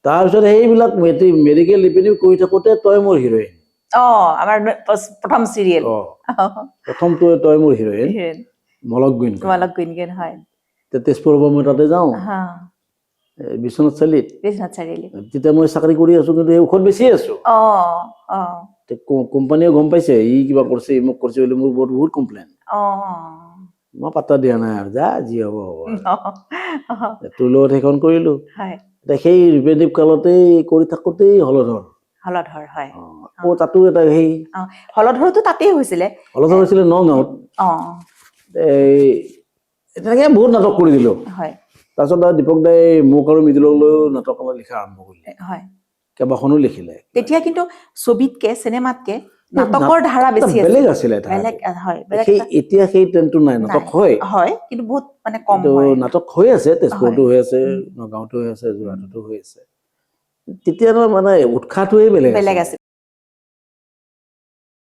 তাৰপিছত সেইবিলাক medical repairing কৰি থাকোঁতে তই মোৰ হিৰোইন আমাৰ প্ৰথম চিৰিয়েল প্ৰথমটো তই মোৰ হিৰোইন মলক গুইনগেন হয় তেজপুৰৰ পৰা মই তাতে যাওঁ বিশ্বনাথ চাৰিআলিত তেতিয়া মই চাকৰি কৰি আছো কিন্তু এই ঔষধ বেছি আছো কোম্পানীয়ে গম পাইছে ই কিবা কৰিছে মোক কৰিছে বুলি মোৰ বহুত কমপ্লেইন মই পাত্তা দিয়া নাই আৰু যা যি হ'ব হ'ব তোৰ লগত সেইখন কৰিলো সেই ৰিপেটিভ কালতেই কৰি থাকোঁতেই হলধৰ হয় তাতো এটা সেই হলধৰটো তাতেই হৈছিলে হলধৰ হৈছিলে নগাঁৱত তেনেকৈ বহুত নাটক কৰি দিলোঁ তাৰপিছত দীপক দাই মোক আৰু মৃদুলক লৈও নাটক লিখা আৰম্ভ কৰিলে কেইবাখনো লিখিলে তেতিয়া কিন্তু ছবিতকে চিনেমাতকে নাটকৰ ধাৰা বেছি বেলেগ আছিলে এতিয়া সেই ট্ৰেণ্ডটো নাই নাটক হয় কিন্তু বহুত মানে কম নাটক হৈ আছে তেজপুৰতো হৈ আছে নগাঁৱতো হৈ আছে যোৰহাটতো হৈ আছে তেতিয়া মানে উৎসাহটোৱে বেলেগ আছে